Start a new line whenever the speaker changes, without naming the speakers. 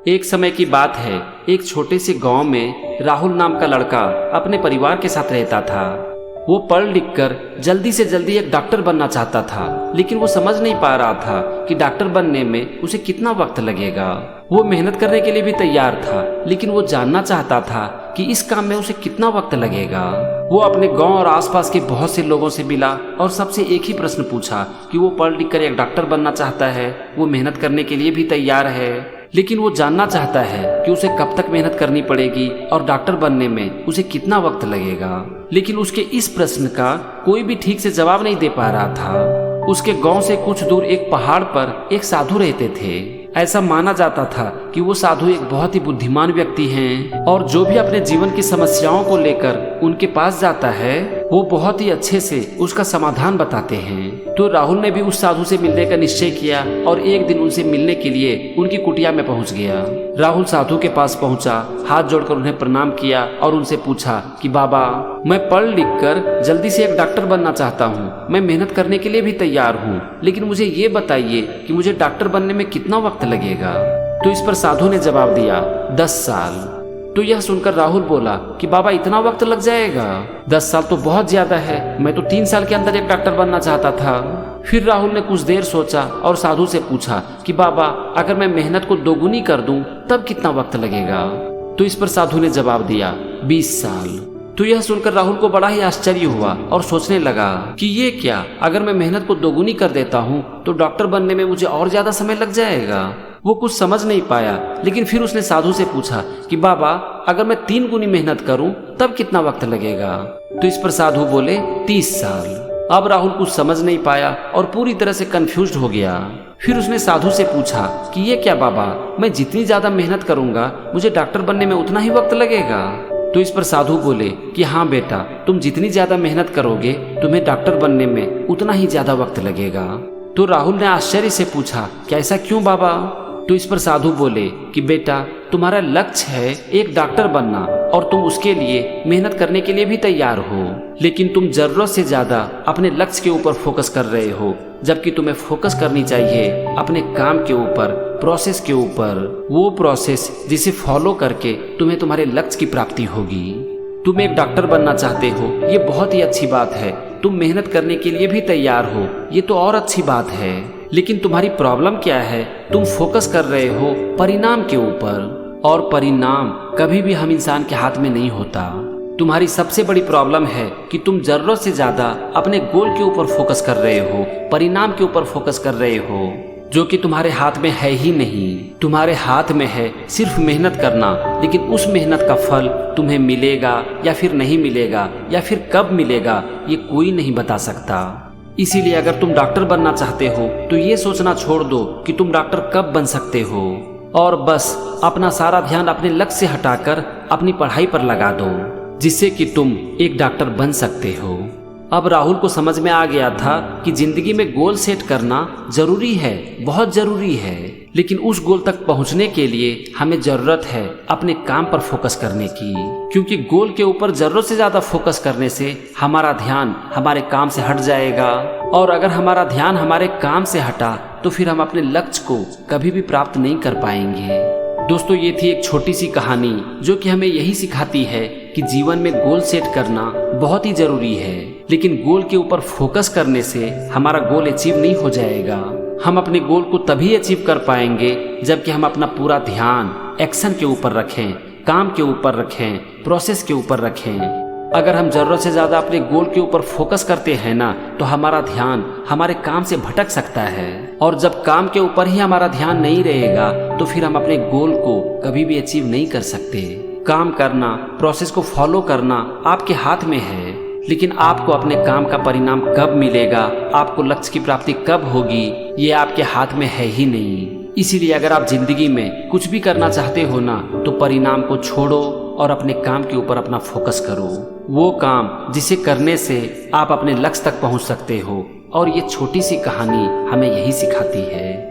एक समय की बात है, एक छोटे से गांव में राहुल नाम का लड़का अपने परिवार के साथ रहता था। वो पढ़ लिख कर जल्दी से जल्दी एक डॉक्टर बनना चाहता था, लेकिन वो समझ नहीं पा रहा था कि डॉक्टर बनने में उसे कितना वक्त लगेगा। वो मेहनत करने के लिए भी तैयार था, लेकिन वो जानना चाहता था कि इस काम में उसे कितना वक्त लगेगा। वो अपने गांव और आसपास के बहुत से लोगों से मिला और सबसे एक ही प्रश्न पूछा कि वो पढ़ लिख कर एक डॉक्टर बनना चाहता है, वो मेहनत करने के लिए भी तैयार है, लेकिन वो जानना चाहता है कि उसे कब तक मेहनत करनी पड़ेगी और डॉक्टर बनने में उसे कितना वक्त लगेगा। लेकिन उसके इस प्रश्न का कोई भी ठीक से जवाब नहीं दे पा रहा था। उसके गांव से कुछ दूर एक पहाड़ पर एक साधु रहते थे। ऐसा माना जाता था कि वो साधु एक बहुत ही बुद्धिमान व्यक्ति हैं और जो भी अपने जीवन की समस्याओं को लेकर उनके पास जाता है वो बहुत ही अच्छे से उसका समाधान बताते हैं। तो राहुल ने भी उस साधु से मिलने का निश्चय किया और एक दिन उनसे मिलने के लिए उनकी कुटिया में पहुंच गया। राहुल साधु के पास पहुंचा, हाथ जोड़कर उन्हें प्रणाम किया और उनसे पूछा कि बाबा, मैं पढ़ लिख कर जल्दी से एक डॉक्टर बनना चाहता हूँ, मैं मेहनत करने के लिए भी तैयार हूँ, लेकिन मुझे ये बताइए कि मुझे डॉक्टर बनने में कितना वक्त लगेगा। तो इस पर साधु ने जवाब दिया, 10 साल। तो यह सुनकर राहुल बोला कि बाबा, इतना वक्त लग जाएगा? 10 साल तो बहुत ज्यादा है, मैं तो 3 साल के अंदर एक डॉक्टर बनना चाहता था। फिर राहुल ने कुछ देर सोचा और साधु से पूछा कि बाबा, अगर मैं मेहनत को दोगुनी कर दूं तब कितना वक्त लगेगा? तो इस पर साधु ने जवाब दिया, 20 साल। तो यह सुनकर राहुल को बड़ा ही आश्चर्य हुआ और सोचने लगा कि ये क्या, अगर मैं मेहनत को दोगुनी कर देता हूँ तो डॉक्टर बनने में मुझे और ज्यादा समय लग जाएगा। वो कुछ समझ नहीं पाया, लेकिन फिर उसने साधु से पूछा कि बाबा, अगर मैं 3 गुनी मेहनत करूं तब कितना वक्त लगेगा? तो इस पर साधु बोले, 30 साल। अब राहुल कुछ समझ नहीं पाया और पूरी तरह से कंफ्यूज्ड हो गया। फिर उसने साधु से पूछा कि ये क्या बाबा, मैं जितनी ज्यादा मेहनत करूंगा मुझे डॉक्टर बनने में उतना ही वक्त लगेगा? तो इस पर साधु बोले कि हाँ बेटा, तुम जितनी ज्यादा मेहनत करोगे तुम्हें डॉक्टर बनने में उतना ही ज्यादा वक्त लगेगा। तो राहुल ने आश्चर्य से पूछा, क्या ऐसा क्यों बाबा? तो इस पर साधु बोले कि बेटा, तुम्हारा लक्ष्य है एक डॉक्टर बनना और तुम उसके लिए मेहनत करने के लिए भी तैयार हो, लेकिन तुम जरूरत से ज्यादा अपने लक्ष्य के ऊपर फोकस कर रहे हो, जबकि तुम्हें फोकस करनी चाहिए अपने काम के ऊपर, प्रोसेस के ऊपर, वो प्रोसेस जिसे फॉलो करके तुम्हें तुम्हारे लक्ष्य की प्राप्ति होगी। तुम एक डॉक्टर बनना चाहते हो, ये बहुत ही अच्छी बात है। तुम मेहनत करने के लिए भी तैयार हो, ये तो और अच्छी बात है। लेकिन तुम्हारी प्रॉब्लम क्या है? तुम फोकस कर रहे हो परिणाम के ऊपर, और परिणाम कभी भी हम इंसान के हाथ में नहीं होता। तुम्हारी सबसे बड़ी प्रॉब्लम है कि तुम जरूरत से ज्यादा अपने गोल के ऊपर फोकस कर रहे हो, परिणाम के ऊपर फोकस कर रहे हो, जो कि तुम्हारे हाथ में है ही नहीं। तुम्हारे हाथ में है सिर्फ मेहनत करना, लेकिन उस मेहनत का फल तुम्हें मिलेगा या फिर नहीं मिलेगा या फिर कब मिलेगा ये कोई नहीं बता सकता। इसीलिए अगर तुम डॉक्टर बनना चाहते हो तो ये सोचना छोड़ दो कि तुम डॉक्टर कब बन सकते हो, और बस अपना सारा ध्यान अपने लक्ष्य से हटाकर अपनी पढ़ाई पर लगा दो, जिससे कि तुम एक डॉक्टर बन सकते हो। अब राहुल को समझ में आ गया था कि जिंदगी में गोल सेट करना जरूरी है, बहुत जरूरी है, लेकिन उस गोल तक पहुंचने के लिए हमें जरूरत है अपने काम पर फोकस करने की, क्योंकि गोल के ऊपर जरूरत से ज्यादा फोकस करने से हमारा ध्यान हमारे काम से हट जाएगा, और अगर हमारा ध्यान हमारे काम से हटा तो फिर हम अपने लक्ष्य को कभी भी प्राप्त नहीं कर पाएंगे। दोस्तों, ये थी एक छोटी सी कहानी जो कि हमें यही सिखाती है कि जीवन में गोल सेट करना बहुत ही जरूरी है, लेकिन गोल के ऊपर फोकस करने से हमारा गोल अचीव नहीं हो जाएगा। हम अपने गोल को तभी अचीव कर पाएंगे जबकि हम अपना पूरा ध्यान एक्शन के ऊपर रखें, काम के ऊपर रखें, प्रोसेस के ऊपर रखें। अगर हम जरूरत से ज्यादा अपने गोल के ऊपर फोकस करते हैं ना, तो हमारा ध्यान हमारे काम से भटक सकता है, और जब काम के ऊपर ही हमारा ध्यान नहीं रहेगा तो फिर हम अपने गोल को कभी भी अचीव नहीं कर सकते। काम करना, प्रोसेस को फॉलो करना आपके हाथ में है, लेकिन आपको अपने काम का परिणाम कब मिलेगा, आपको लक्ष्य की प्राप्ति कब होगी, ये आपके हाथ में है ही नहीं। इसीलिए अगर आप जिंदगी में कुछ भी करना चाहते हो ना, तो परिणाम को छोड़ो और अपने काम के ऊपर अपना फोकस करो, वो काम जिसे करने से आप अपने लक्ष्य तक पहुंच सकते हो। और ये छोटी सी कहानी हमें यही सिखाती है।